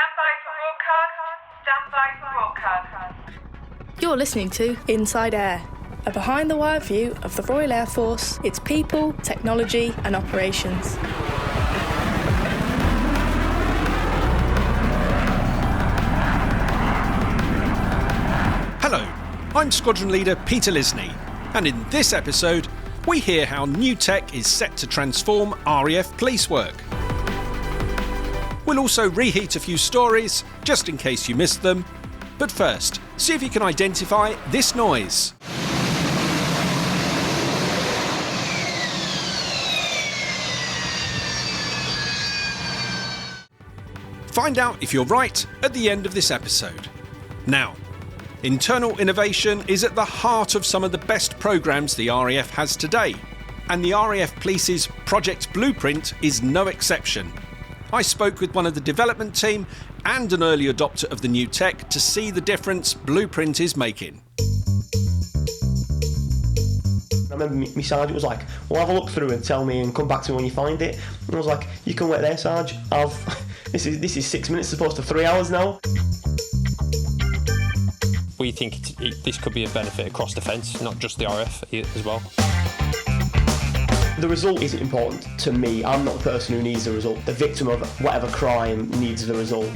Stand by for broadcast. You're listening to InsideAIR, a behind-the-wire view of the Royal Air Force, its people, technology and operations. Hello, I'm Squadron Leader Peter Lisney, and in this episode, we hear how new tech is set to transform RAF Police work. We'll also reheat a few stories, just in case you missed them. But first, see if you can identify this noise. Find out if you're right at the end of this episode. Now, internal innovation is at the heart of some of the best programmes the RAF has today, and the RAF Police's Project Blueprint is no exception. I spoke with one of the development team and an early adopter of the new tech to see the difference Blueprint is making. I remember my sergeant was like, well, have a look through and tell me and come back to me when you find it. And I was like, you can wait there, Sarge. This is 6 minutes as opposed to 3 hours now. We think this could be a benefit across defence, not just the RAF as well. The result isn't important to me. I'm not the person who needs the result. The victim of whatever crime needs the result.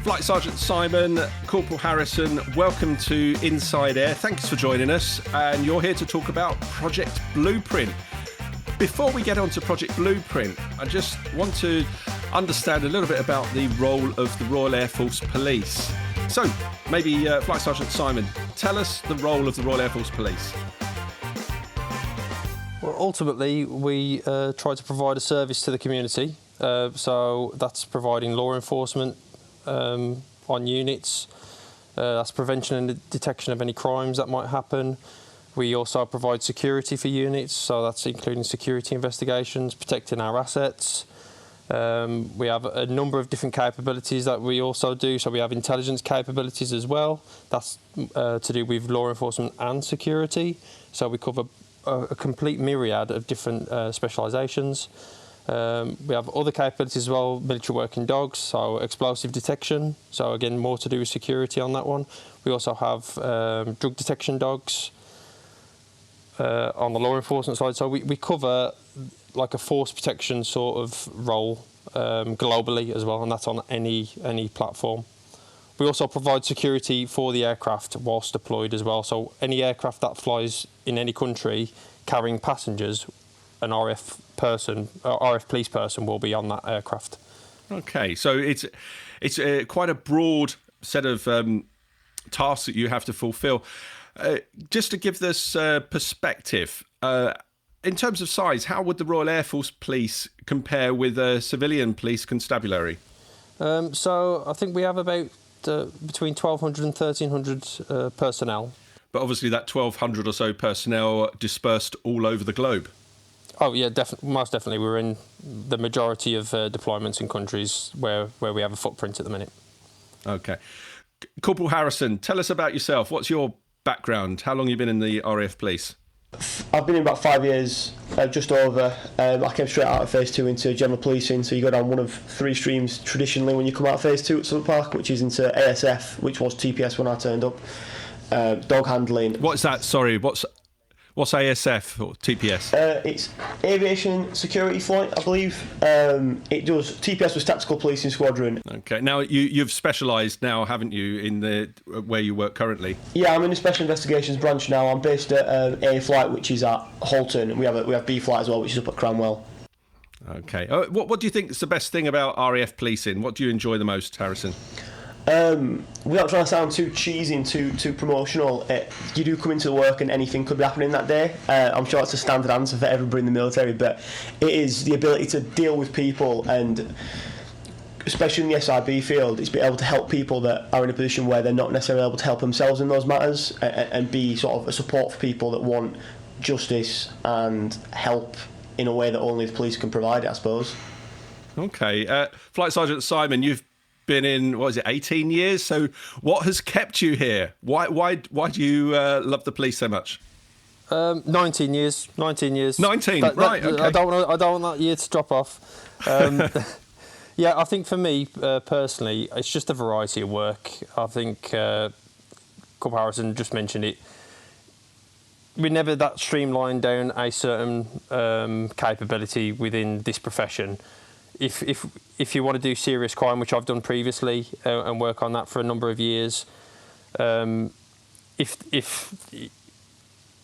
Flight Sergeant Simon, Corporal Harrison, welcome to InsideAIR. Thanks for joining us, and you're here to talk about Project Blueprint. Before we get on to Project Blueprint, I just want to understand a little bit about the role of the Royal Air Force Police. So, maybe Flight Sergeant Simon, tell us the role of the Royal Air Force Police. Well, ultimately, we try to provide a service to the community. So that's providing law enforcement on units. That's prevention and detection of any crimes that might happen. We also provide security for units, so that's including security investigations, protecting our assets. We have a number of different capabilities that we also do. So we have intelligence capabilities as well. That's to do with law enforcement and security. So we cover a complete myriad of different specialisations. We have other capabilities as well, military working dogs, so explosive detection. So again, more to do with security on that one. We also have drug detection dogs on the law enforcement side. So we cover like a force protection sort of role globally as well, and that's on any platform. We also provide security for the aircraft whilst deployed as well. So any aircraft that flies in any country carrying passengers, an RAF police person will be on that aircraft. Okay, so it's quite a broad set of tasks that you have to fulfil. Just to give this perspective, in terms of size, how would the Royal Air Force Police compare with a civilian police constabulary? So I think we have about between 1,200 and 1,300 personnel. But obviously that 1,200 or so personnel dispersed all over the globe. Oh yeah, most definitely. We're in the majority of deployments in countries where we have a footprint at the minute. Okay. Corporal Harrison, tell us about yourself. What's your background? How long have you been in the RAF Police? I've been in about 5 years, just over. I came straight out of Phase 2 into general policing, so you go down one of 3 streams traditionally when you come out of Phase 2 at Southwark Park, which is into ASF, which was TPS when I turned up, dog handling. What's that? Sorry, what's ASF or TPS? It's Aviation Security Flight, I believe. TPS was Tactical Policing Squadron. Okay, now you've specialised now, haven't you, in where you work currently? Yeah, I'm in the Special Investigations branch now. I'm based at A Flight, which is at Halton, and we have B Flight as well, which is up at Cranwell. Okay. What do you think is the best thing about RAF policing? What do you enjoy the most, Harrison? Without trying to sound too cheesy and too promotional, you do come into the work and anything could be happening that day. I'm sure it's a standard answer for everybody in the military, but it is the ability to deal with people, and especially in the SIB field, it's being able to help people that are in a position where they're not necessarily able to help themselves in those matters, and be sort of a support for people that want justice and help in a way that only the police can provide it, I suppose. Okay. Flight Sergeant Simon, you've been in, 18 years? So what has kept you here? Why do you love the police so much? 19 years. 19 years. 19, right, okay. I don't want that year to drop off. Yeah, I think for me, personally, it's just a variety of work. I think Corporal Harrison just mentioned it. We never that streamlined down a certain capability within this profession. If you want to do serious crime, which I've done previously, and work on that for a number of years, if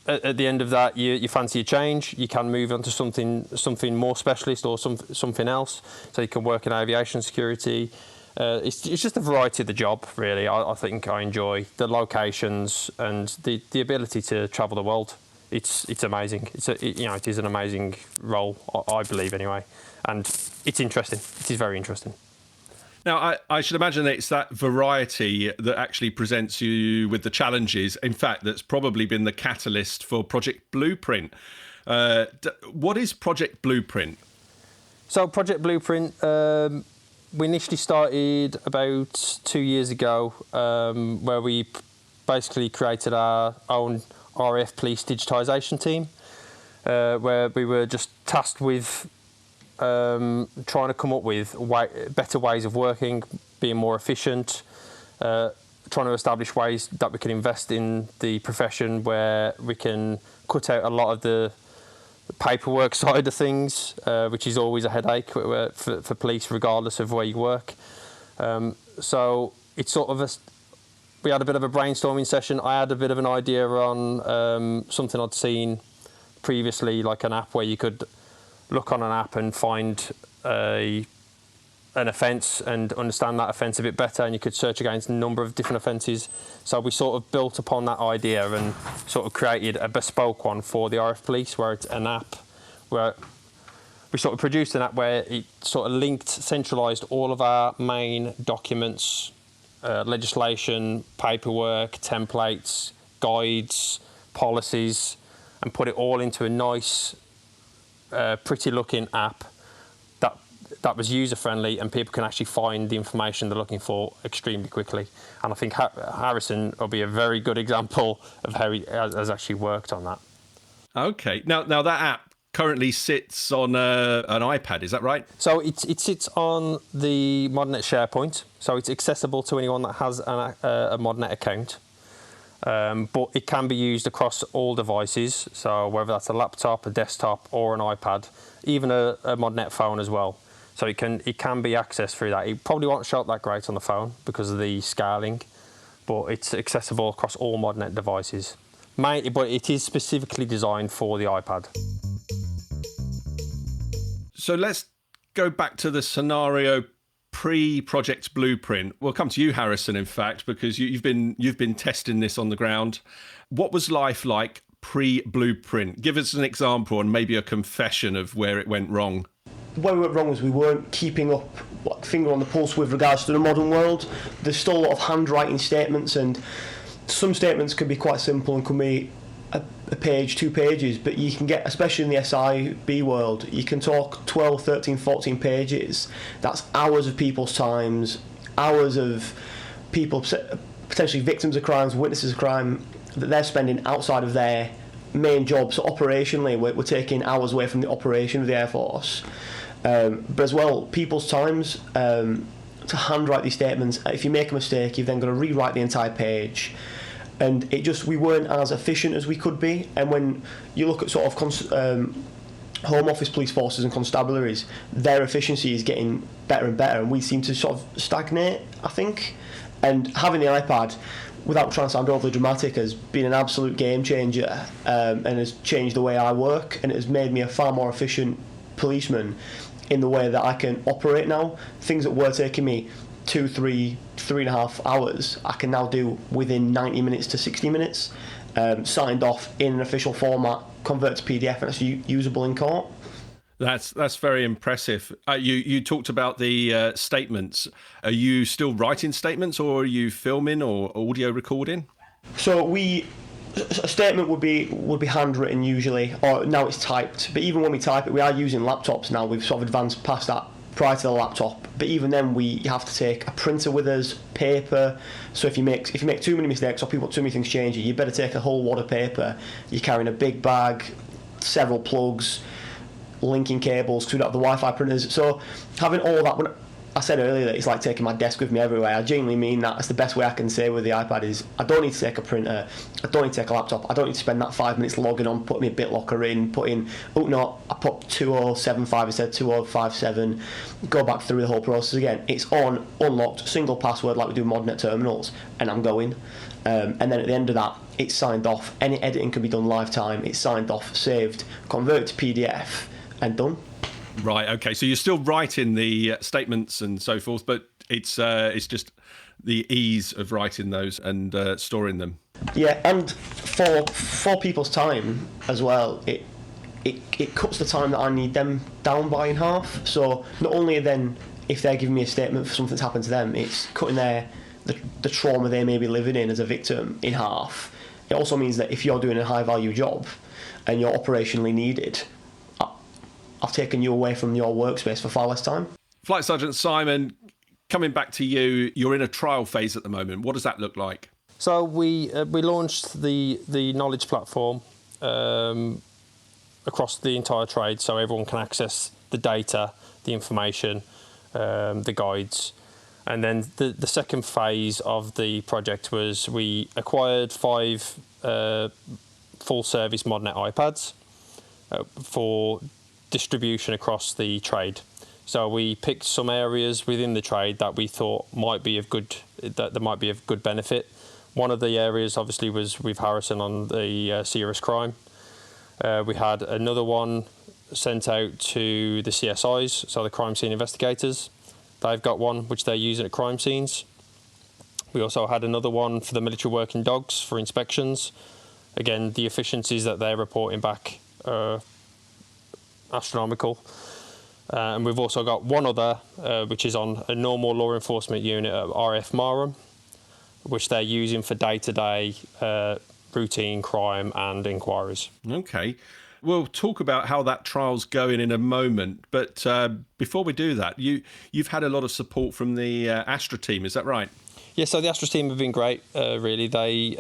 at the end of that you fancy a change, you can move on to something more specialist or something else. So you can work in aviation security. It's just a variety of the job, really. I think I enjoy the locations and the ability to travel the world. It's amazing. It is an amazing role, I believe anyway, and it's interesting. It is very interesting. Now, I should imagine that it's that variety that actually presents you with the challenges. In fact, that's probably been the catalyst for Project Blueprint. What is Project Blueprint? So Project Blueprint, we initially started about 2 years ago, where we basically created our own RAF Police digitisation team, where we were just tasked with trying to come up with better ways of working, being more efficient, trying to establish ways that we can invest in the profession where we can cut out a lot of the paperwork side of things, which is always a headache for police, regardless of where you work. So it's sort of we had a bit of a brainstorming session. I had a bit of an idea on something I'd seen previously, like an app where you could look on an app and find an offence and understand that offence a bit better, and you could search against a number of different offences. So we sort of built upon that idea and sort of created a bespoke one for the RAF Police, where it's an app where we sort of produced an app where it sort of linked, centralised all of our main documents, legislation, paperwork, templates, guides, policies, and put it all into a nice, pretty looking app that was user friendly, and people can actually find the information they're looking for extremely quickly. And I think Harrison will be a very good example of how he has actually worked on that. Okay, now that app currently sits on an iPad, is that right? So it sits on the ModNet SharePoint, so it's accessible to anyone that has a ModNet account. But it can be used across all devices, so whether that's a laptop, a desktop, or an iPad, even a ModNet phone as well. So it can be accessed through that. It probably won't show up that great on the phone because of the scaling, but it's accessible across all ModNet devices. But it is specifically designed for the iPad. So let's go back to the scenario pre-Project Blueprint. We'll come to you, Harrison, in fact, because you've been testing this on the ground. What was life like pre-Blueprint? Give us an example and maybe a confession of where it went wrong. Where we went wrong was we weren't keeping up, finger on the pulse with regards to the modern world. There's still a lot of handwriting statements, and some statements can be quite simple and can be a page, 2 pages, but you can get, especially in the SIB world, you can talk 12, 13, 14 pages. That's hours of people's times, hours of people, potentially victims of crimes, witnesses of crime, that they're spending outside of their main job. So operationally, we're taking hours away from the operation of the Air Force. But as well, people's times to handwrite these statements. If you make a mistake, you've then got to rewrite the entire page. And we weren't as efficient as we could be. And when you look at sort of Home Office police forces and constabularies, their efficiency is getting better and better, and we seem to sort of stagnate, I think. And having the iPad, without trying to sound overly dramatic, has been an absolute game changer, and has changed the way I work, and it has made me a far more efficient policeman in the way that I can operate now. Things that were taking me 2, 3, 3.5 hours, I can now do within 90 minutes to 60 minutes, signed off in an official format, convert to PDF, and it's usable in court. That's very impressive. You talked about the statements. Are you still writing statements, or are you filming or audio recording? So a statement would be handwritten usually, or now it's typed. But even when we type it, we are using laptops now. We've sort of advanced past that prior to the laptop. But even then, we have to take a printer with us, paper. So if you make too many mistakes or people too many things changing, you better take a whole wad of paper. You're carrying a big bag, several plugs, linking cables, because we don't have the Wi-Fi printers. So having all that, when I said earlier that it's like taking my desk with me everywhere, I genuinely mean that. That's the best way I can say with the iPad is I don't need to take a printer, I don't need to take a laptop, I don't need to spend that 5 minutes logging on, putting my BitLocker in, I put 2075 instead of 2057, go back through the whole process again. It's on, unlocked, single password like we do modnet terminals, and I'm going. And then at the end of that, it's signed off. Any editing can be done live time, it's signed off, saved, converted to PDF, and done. Right, okay, so you're still writing the statements and so forth, but it's just the ease of writing those and storing them. Yeah, and for people's time as well, it cuts the time that I need them down by in half. So not only then, if they're giving me a statement for something that's happened to them, it's cutting the trauma they may be living in as a victim in half. It also means that if you're doing a high value job and you're operationally needed, I've taken you away from your workspace for far less time. Flight Sergeant Simon, coming back to you, you're in a trial phase at the moment. What does that look like? So we launched the knowledge platform across the entire trade, so everyone can access the data, the information, the guides. And then the second phase of the project was we acquired 5 full-service modnet iPads for distribution across the trade. So we picked some areas within the trade that we thought might be of good benefit. One of the areas obviously was with Harrison on the serious crime. We had another one sent out to the CSIs, so the crime scene investigators. They've got one which they're using at crime scenes. We also had another one for the military working dogs for inspections. Again, the efficiencies that they're reporting back are astronomical. And we've also got one other, which is on a normal law enforcement unit at RAF Marham, which they're using for day-to-day routine crime and inquiries. Okay. We'll talk about how that trial's going in a moment, but before we do that, you've had a lot of support from the Astra team, is that right? Yeah, so the Astra team have been great, really. They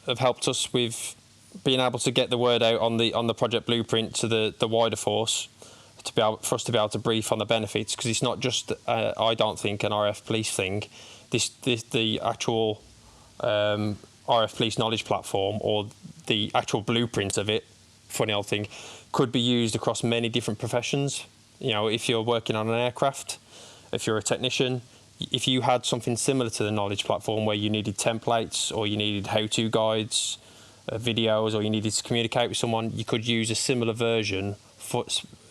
have helped us with being able to get the word out on the project blueprint to the wider force, for us to be able to brief on the benefits, because it's not just, I don't think, an RAF Police thing. The actual RAF Police knowledge platform, or the actual blueprint of it, funny old thing, could be used across many different professions. You know, if you're working on an aircraft, if you're a technician, if you had something similar to the knowledge platform where you needed templates or you needed how-to guides, videos, or you needed to communicate with someone, you could use a similar version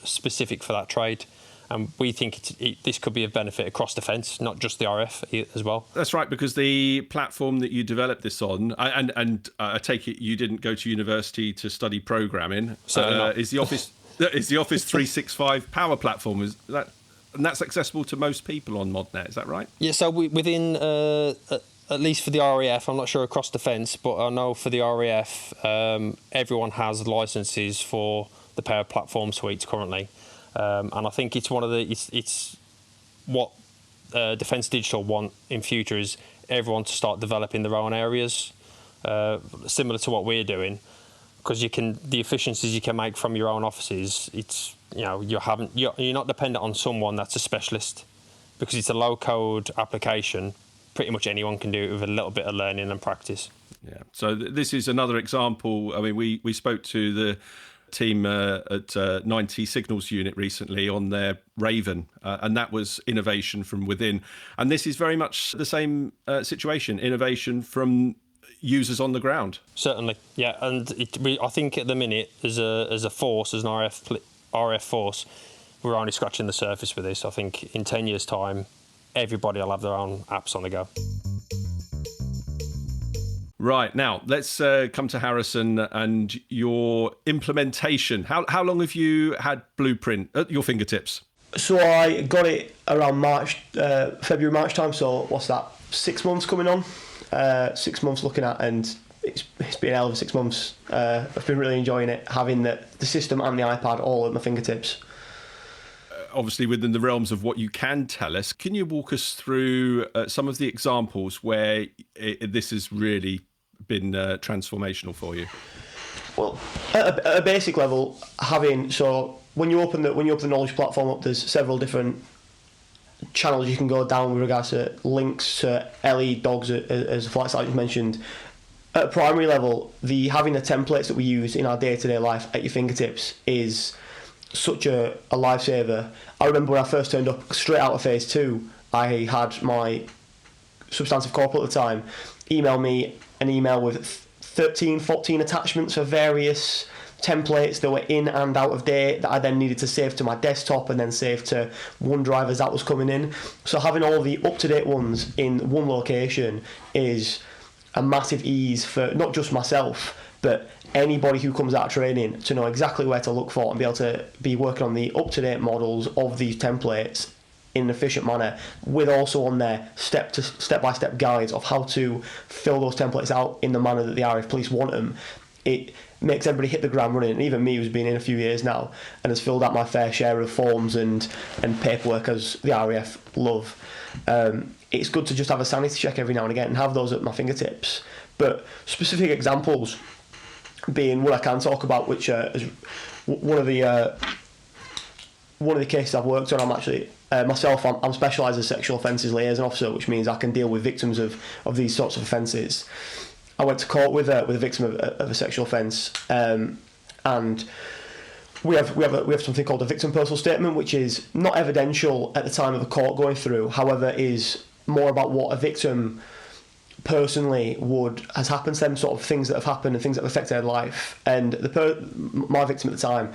specific for that trade. And we think this could be of benefit across defence, not just the RF as well. That's right, because the platform that you developed this on, and I take it you didn't go to university to study programming, is the Office 365 Power Platform. And that's accessible to most people on ModNet, is that right? Yeah, so within, at least for the RAF, I'm not sure across defence, but I know for the RAF, everyone has licences for the Power Platform suites currently. And I think it's it's what Defence Digital want in future is everyone to start developing their own areas, similar to what we're doing, because the efficiencies you can make from your own offices. It's you're not dependent on someone that's a specialist, because it's a low code application. Pretty much anyone can do it with a little bit of learning and practice. Yeah. So this is another example. I mean, we spoke to the team at 90 Signals Unit recently on their Raven, and that was innovation from within. And this is very much the same situation, innovation from users on the ground. Certainly, yeah. And I think at the minute, as a force, as an RF force, we're only scratching the surface with this. I think in 10 years' time, everybody will have their own apps on the go. Right, now let's come to Harrison and your implementation. How long have you had Blueprint at your fingertips? So I got it around February, March time, so what's that, 6 months coming on? 6 months looking at, and it's been a hell of 6 months. I've been really enjoying it, having the system and the iPad all at my fingertips. obviously within the realms of what you can tell us, can you walk us through some of the examples where this has really been transformational for you? Well, at a basic level, when you open the knowledge platform up, there's several different channels you can go down with regards to links to LE dogs, as the flight sergeant mentioned. At a primary level, having the templates that we use in our day-to-day life at your fingertips is such a lifesaver. I remember when I first turned up straight out of phase 2, I had my substantive corporal at the time email me an email with 13, 14 attachments for various templates that were in and out of date that I then needed to save to my desktop and then save to OneDrive as that was coming in. So having all the up-to-date ones in one location is a massive ease for not just myself, but anybody who comes out of training to know exactly where to look for and be able to be working on the up-to-date models of these templates in an efficient manner, with also on there step-by-step guides of how to fill those templates out in the manner that the RAF Police want them. It makes everybody hit the ground running, and even me, who's been in a few years now and has filled out my fair share of forms and paperwork as the RAF love. It's good to just have a sanity check every now and again and have those at my fingertips. But specific examples being what I can talk about, which is one of the cases I've worked on. I'm actually myself. I'm specialised as sexual offences liaison officer, which means I can deal with victims of these sorts of offences. I went to court with a victim of a sexual offence, and we have something called a victim personal statement, which is not evidential at the time of a court going through. However, is more about what a victim personally has happened to them, sort of things that have happened and things that have affected their life. And my victim at the time,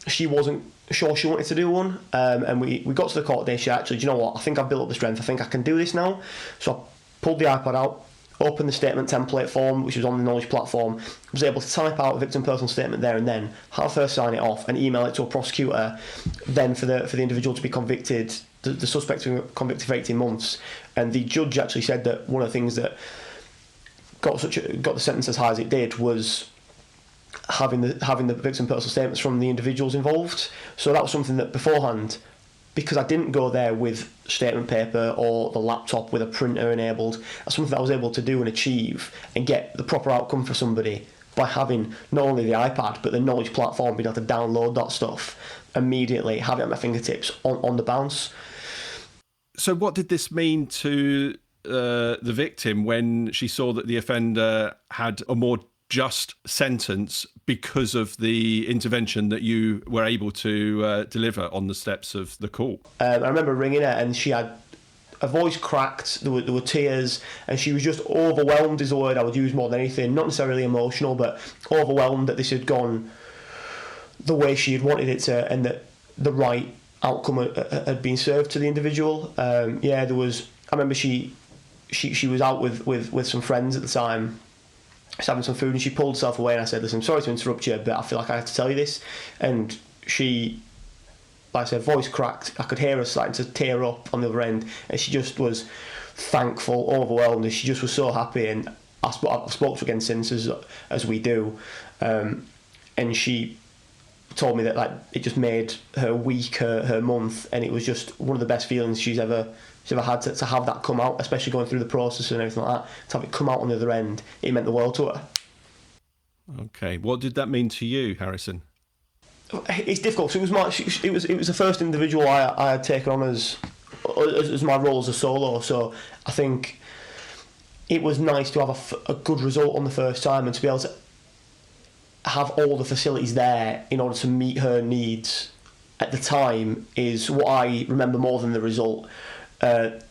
she wasn't sure she wanted to do one, and we got to the court day. She actually, do you know what? I think I've built up the strength. I think I can do this now. So I pulled the iPad out, opened the statement template form, which was on the knowledge platform, was able to type out a victim personal statement there and then, have her sign it off and email it to a prosecutor, then for the individual to be convicted, the suspect to be convicted for 18 months. And the judge actually said that one of the things that got the sentence as high as it did was having the victim personal statements from the individuals involved. So that was something that beforehand, because I didn't go there with statement paper or the laptop with a printer enabled, that's something that I was able to do and achieve and get the proper outcome for somebody by having not only the iPad but the knowledge platform, being able to download that stuff immediately, have it at my fingertips on the bounce. So what did this mean to the victim when she saw that the offender had a more just sentence because of the intervention that you were able to deliver on the steps of the court? I remember ringing her and she had her voice cracked, there were tears, and she was just overwhelmed is the word I would use more than anything, not necessarily emotional, but overwhelmed that this had gone the way she had wanted it to, and that the right outcome had been served to the individual. I remember she was out with some friends at the time, just having some food, and she pulled herself away, and I said, listen, I'm sorry to interrupt you, but I feel like I have to tell you this. And she, like I said, voice cracked. I could hear her starting to tear up on the other end, and she just was thankful, overwhelmed, and she just was so happy. And I've spoke to her again since, as we do, and she told me that like it just made her week, her month, and it was just one of the best feelings she's ever had to have that come out, especially going through the process and everything like that. To have it come out on the other end, it meant the world to her. Okay, what did that mean to you, Harrison? It's difficult. So it was the first individual I had taken on as my role as a solo. So I think it was nice to have a good result on the first time and to be able to have all the facilities there in order to meet her needs at the time is what I remember more than the result. The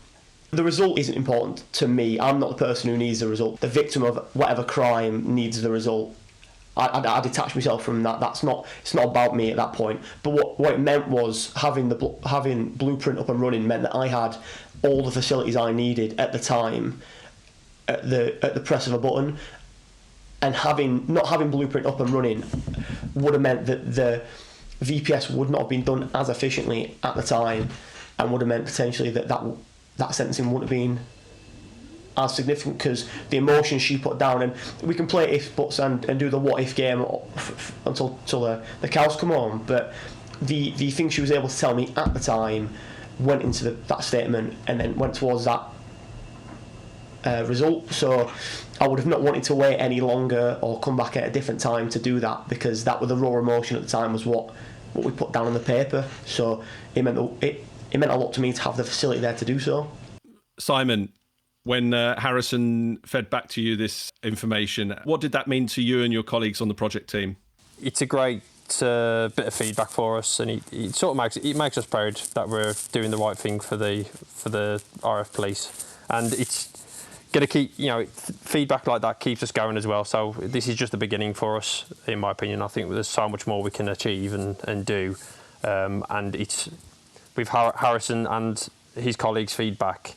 result isn't important to me. I'm not the person who needs the result. The victim of whatever crime needs the result. I detach myself from that. It's not about me at that point. But what it meant was having Blueprint up and running meant that I had all the facilities I needed at the time at the press of a button. And not having Blueprint up and running would have meant that the VPS would not have been done as efficiently at the time, and would have meant potentially that sentencing wouldn't have been as significant, because the emotions she put down, and we can play if buts and do the what if game until the cows come home, but the things she was able to tell me at the time went into that statement and then went towards that result. So I would have not wanted to wait any longer or come back at a different time to do that, because that was the raw emotion at the time, was what we put down on the paper. So it meant a lot to me to have the facility there to do so. Simon, when Harrison fed back to you this information, what did that mean to you and your colleagues on the project team? It's a great bit of feedback for us, and it sort of makes us proud that we're doing the right thing for the RAF Police, and it's going to keep, feedback like that keeps us going as well. So this is just the beginning for us, in my opinion. I think there's so much more we can achieve and do, and it's with Harrison and his colleagues' feedback,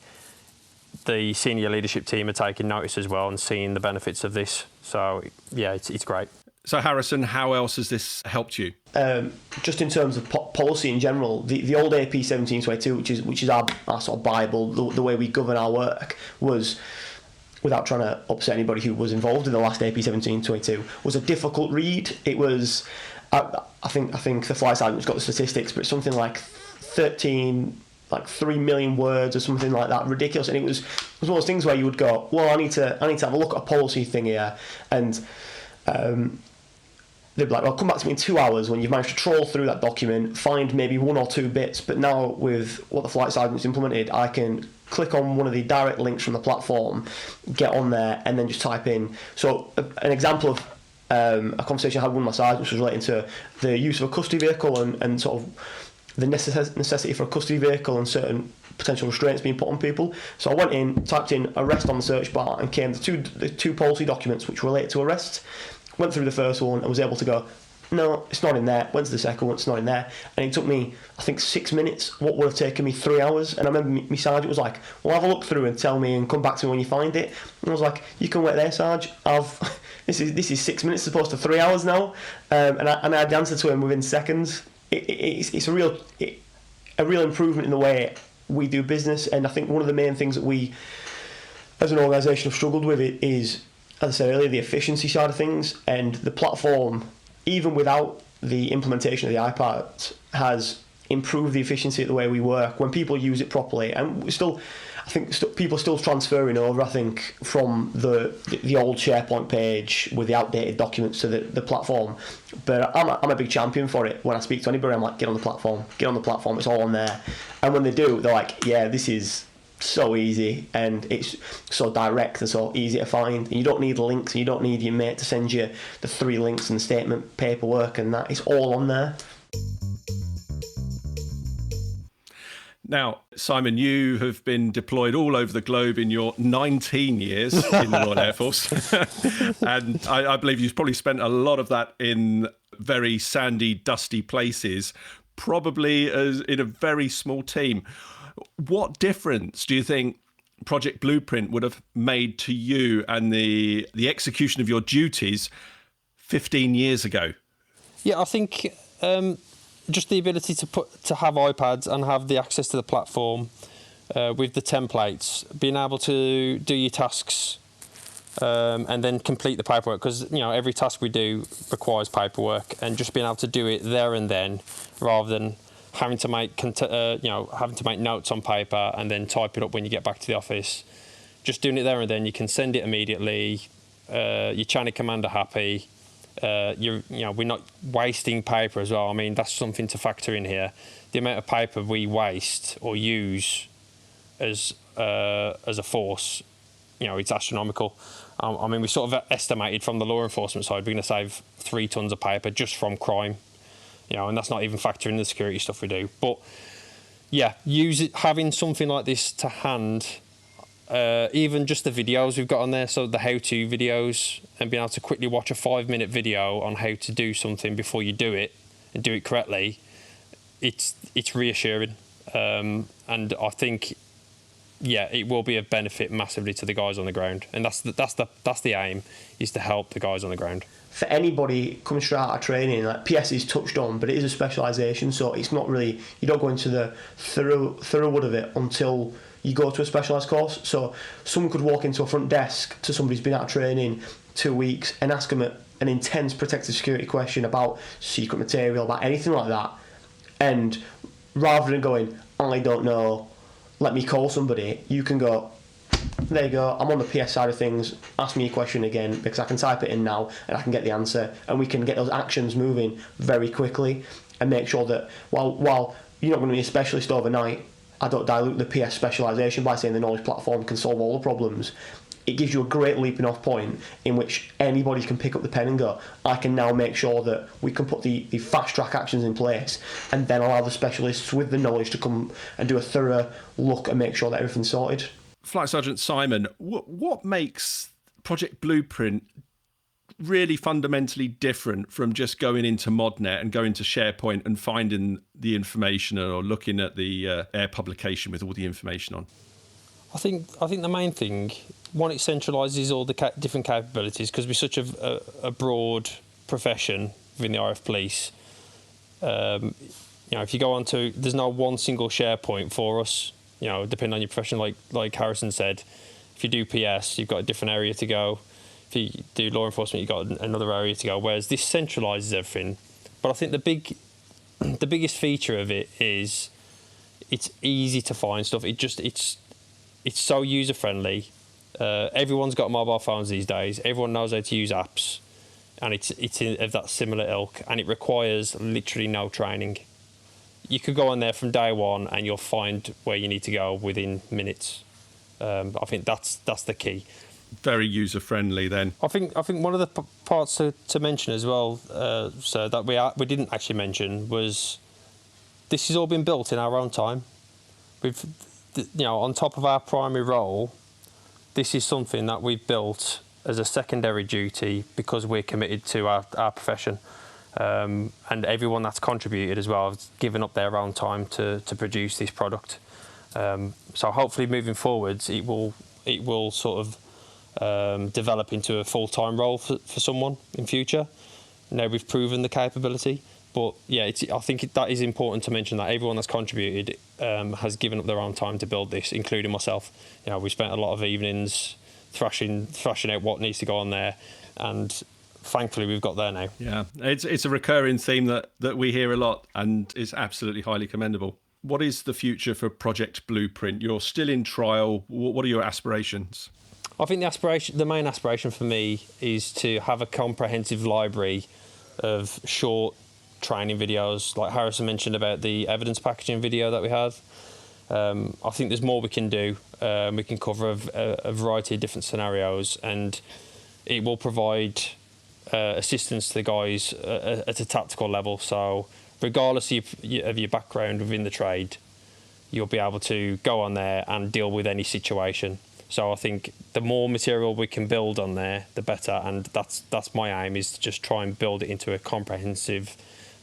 the senior leadership team are taking notice as well and seeing the benefits of this. So yeah, it's great. So Harrison, how else has this helped you? Just in terms of policy in general, the old AP 1722, which is our sort of Bible, the way we govern our work, was, without trying to upset anybody who was involved in the last AP 1722, was a difficult read. It was, I think the flight sergeant's got the statistics, but it's something like 3 million words or something like that, ridiculous. And it was one of those things where you would go, well, I need to have a look at a policy thing here, and they'd be like, well, come back to me in 2 hours when you've managed to trawl through that document, find maybe 1 or 2 bits. But now with what the flight sergeant's implemented, I can click on one of the direct links from the platform, get on there, and then just type in. So an example of a conversation I had with my sergeant, which was relating to the use of a custody vehicle and sort of the necessity for a custody vehicle and certain potential restraints being put on people. So I went in, typed in arrest on the search bar, and came to the two policy documents which relate to arrests. Went through the first one and was able to go, no, it's not in there. Went to the second one, it's not in there. And it took me, I think, 6 minutes, what would have taken me 3 hours. And I remember my sergeant was like, well, have a look through and tell me and come back to me when you find it. And I was like, you can wait there, Sarge. This is 6 minutes as opposed to 3 hours now. And I had the answer to him within seconds. It's a real improvement in the way we do business. And I think one of the main things that we, as an organisation, have struggled with it is, as I said earlier, the efficiency side of things. And the platform, even without the implementation of the iPad, has improved the efficiency of the way we work when people use it properly. And people are still transferring over, I think, from the old SharePoint page with the outdated documents to the platform. But I'm a big champion for it. When I speak to anybody, I'm like, get on the platform, it's all on there. And when they do, they're like, yeah, this is so easy, and it's so direct and so easy to find, and you don't need links, and you don't need your mate to send you the 3 links and the statement paperwork and that. It's all on there. Now, Simon, you have been deployed all over the globe in your 19 years in the Royal Air Force. And I believe you've probably spent a lot of that in very sandy, dusty places, probably in a very small team. What difference do you think Project Blueprint would have made to you and the execution of your duties 15 years ago? Yeah, I think just the ability to have iPads and have the access to the platform with the templates, being able to do your tasks and then complete the paperwork, because every task we do requires paperwork, and just being able to do it there and then, rather than having to make notes on paper and then type it up when you get back to the office. Just doing it there and then, you can send it immediately. Your chain of command are happy. We're not wasting paper as well. I mean, that's something to factor in here. The amount of paper we waste or use as a force, it's astronomical. I mean, we sort of estimated from the law enforcement side, we're going to save 3 tons of paper just from crime. And that's not even factoring the security stuff we do. But yeah, having something like this to hand, even just the videos we've got on there, so the how-to videos, and being able to quickly watch a 5-minute video on how to do something before you do it and do it correctly, it's reassuring. And I think, yeah, it will be a benefit massively to the guys on the ground, and that's the aim, is to help the guys on the ground. For anybody coming straight out of training, like PS is touched on, but it is a specialisation, so it's not really, you don't go into the thoroughwood of it until you go to a specialised course. So someone could walk into a front desk to somebody who's been out of training 2 weeks and ask them an intense protected security question about secret material, about anything like that, And rather than going, I don't know, let me call somebody, you can go, there you go, I'm on the PS side of things, ask me a question again, because I can type it in now and I can get the answer, and we can get those actions moving very quickly and make sure that while you're not going to be a specialist overnight, I don't dilute the PS specialisation by saying the knowledge platform can solve all the problems. It gives you a great leaping off point in which anybody can pick up the pen and go, I can now make sure that we can put the fast track actions in place, and then allow the specialists with the knowledge to come and do a thorough look and make sure that everything's sorted. Flight Sergeant Simon, what makes Project Blueprint really fundamentally different from just going into ModNet and going to SharePoint and finding the information, or looking at the AIR publication with all the information on? I think the main thing, one, it centralises all the different capabilities, because we're such a broad profession within the RAF Police. If you go on to, there's no one single SharePoint for us. Depending on your profession, like Harrison said, if you do PS, you've got a different area to go. If you do law enforcement, you've got another area to go. Whereas this centralises everything. But I think the biggest feature of it is it's easy to find stuff. It's so user friendly. Everyone's got mobile phones these days. Everyone knows how to use apps, and it's of that similar ilk. And it requires literally no training. You could go on there from day one and you'll find where you need to go within minutes. I think that's the key. Very user friendly then. I think one of the parts to mention as well, so that we didn't actually mention, was this has all been built in our own time. We've, on top of our primary role, this is something that we've built as a secondary duty because we're committed to our profession. And everyone that's contributed as well has given up their own time to produce this product. So hopefully moving forwards, it will sort of develop into a full-time role for someone in future. Now we've proven the capability, but yeah, I think that is important to mention, that everyone that's contributed has given up their own time to build this, including myself. We spent a lot of evenings thrashing out what needs to go on there, and thankfully we've got there now. Yeah, it's a recurring theme that we hear a lot, and it's absolutely highly commendable. What is the future for Project Blueprint? You're still in trial. What are your aspirations? I think the main aspiration for me is to have a comprehensive library of short training videos, like Harrison mentioned about the evidence packaging video that we have. I think there's more we can do. We can cover a variety of different scenarios, and it will provide assistance to the guys at a tactical level. So regardless of your background within the trade, you'll be able to go on there and deal with any situation. So I think the more material we can build on there, the better, and that's my aim, is to just try and build it into a comprehensive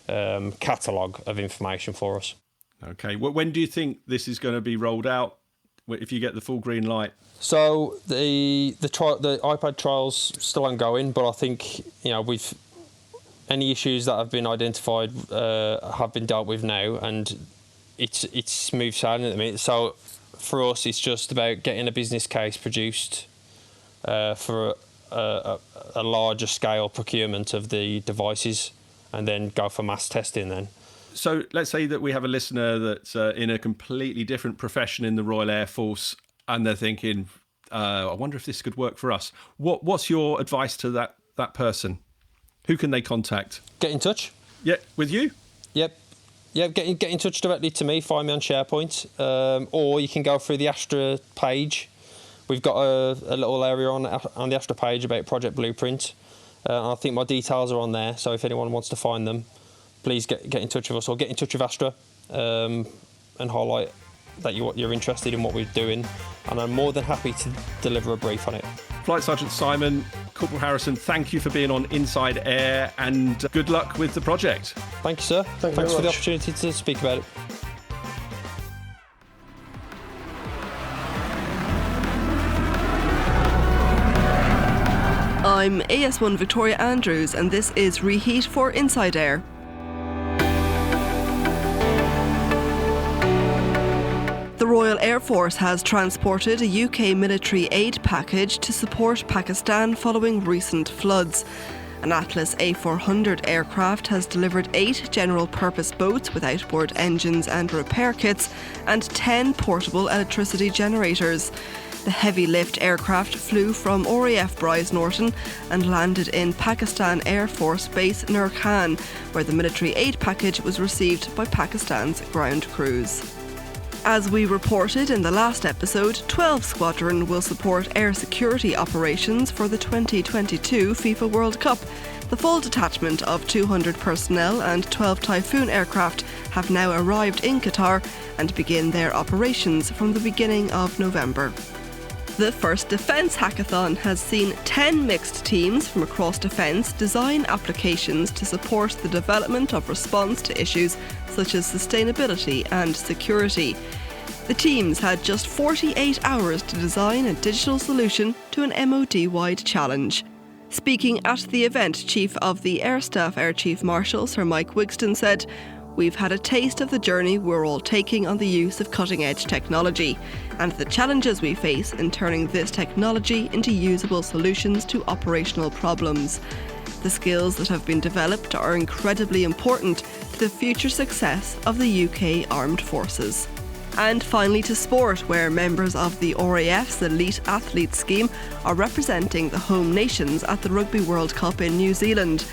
catalogue of information for us. Okay, when do you think this is going to be rolled out, if you get the full green light? So the iPad trial's still ongoing, but I think with any issues that have been identified have been dealt with now, and it's smooth sailing at the minute. So for us, it's just about getting a business case produced for a larger scale procurement of the devices, and then go for mass testing then. So let's say that we have a listener that's in a completely different profession in the Royal Air Force, and they're thinking, I wonder if this could work for us. What's your advice to that person? Who can they contact? Get in touch. Yeah, with you? Yep. Yeah, get in touch directly to me, find me on SharePoint, or you can go through the Astra page. We've got a little area on the Astra page about Project Blueprint. I think my details are on there, so if anyone wants to find them, please get in touch with us, or get in touch with Astra and highlight that you're interested in what we're doing, and I'm more than happy to deliver a brief on it. Flight Sergeant Simon, Corporal Harrison, thank you for being on Inside Air, and good luck with the project. Thank you, sir. Thanks for the opportunity to speak about it. I'm AS1 Victoria Andrews, and this is Reheat for InsideAIR. The Royal Air Force has transported a UK military aid package to support Pakistan following recent floods. An Atlas A400 aircraft has delivered 8 general-purpose boats with outboard engines and repair kits and 10 portable electricity generators. The heavy-lift aircraft flew from RAF Brize Norton and landed in Pakistan Air Force Base Nur Khan, where the military aid package was received by Pakistan's ground crews. As we reported in the last episode, 12 Squadron will support air security operations for the 2022 FIFA World Cup. The full detachment of 200 personnel and 12 Typhoon aircraft have now arrived in Qatar and begin their operations from the beginning of November. The first Defence Hackathon has seen 10 mixed teams from across Defence design applications to support the development of response to issues such as sustainability and security. The teams had just 48 hours to design a digital solution to an MOD-wide challenge. Speaking at the event, Chief of the Air Staff Air Chief Marshal Sir Mike Wigston said, "We've had a taste of the journey we're all taking on the use of cutting-edge technology and the challenges we face in turning this technology into usable solutions to operational problems. The skills that have been developed are incredibly important to the future success of the UK Armed Forces." And finally to sport, where members of the RAF's Elite Athlete Scheme are representing the home nations at the Rugby World Cup in New Zealand.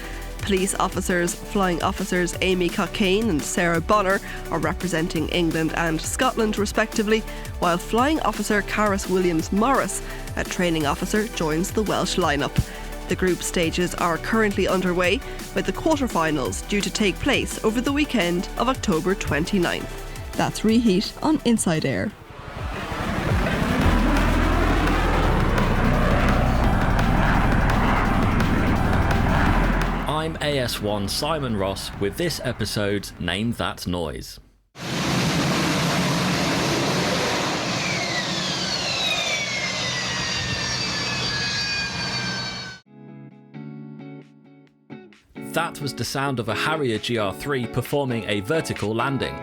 Police officers, Flying Officers Amy Cockayne and Sarah Bonner are representing England and Scotland respectively, while Flying Officer Caris Williams-Morris, a training officer, joins the Welsh lineup. The group stages are currently underway, with the quarterfinals due to take place over the weekend of October 29th. That's Reheat on InsideAIR. I'm AS1 Simon Ross with this episode's Name That Noise. That was the sound of a Harrier GR3 performing a vertical landing.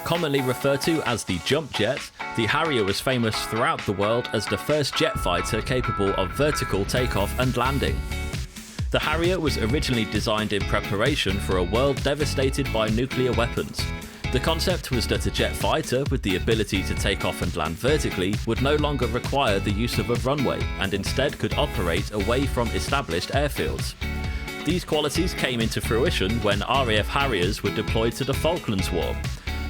Commonly referred to as the jump jet, the Harrier was famous throughout the world as the first jet fighter capable of vertical takeoff and landing. The Harrier was originally designed in preparation for a world devastated by nuclear weapons. The concept was that a jet fighter with the ability to take off and land vertically would no longer require the use of a runway and instead could operate away from established airfields. These qualities came into fruition when RAF Harriers were deployed to the Falklands War.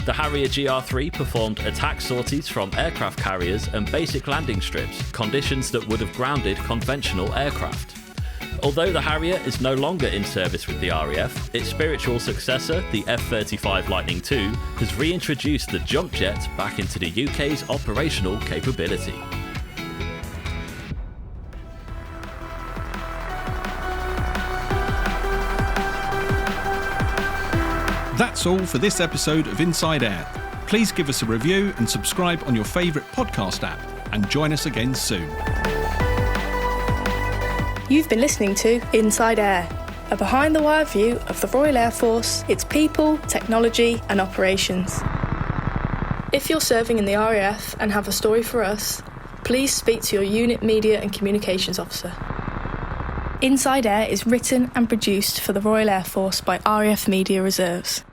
The Harrier GR3 performed attack sorties from aircraft carriers and basic landing strips, conditions that would have grounded conventional aircraft. Although the Harrier is no longer in service with the RAF, its spiritual successor, the F-35 Lightning II, has reintroduced the jump jet back into the UK's operational capability. That's all for this episode of Inside Air. Please give us a review and subscribe on your favourite podcast app, and join us again soon. You've been listening to Inside Air, a behind-the-wire view of the Royal Air Force, its people, technology and operations. If you're serving in the RAF and have a story for us, please speak to your unit media and communications officer. Inside Air is written and produced for the Royal Air Force by RAF Media Reserves.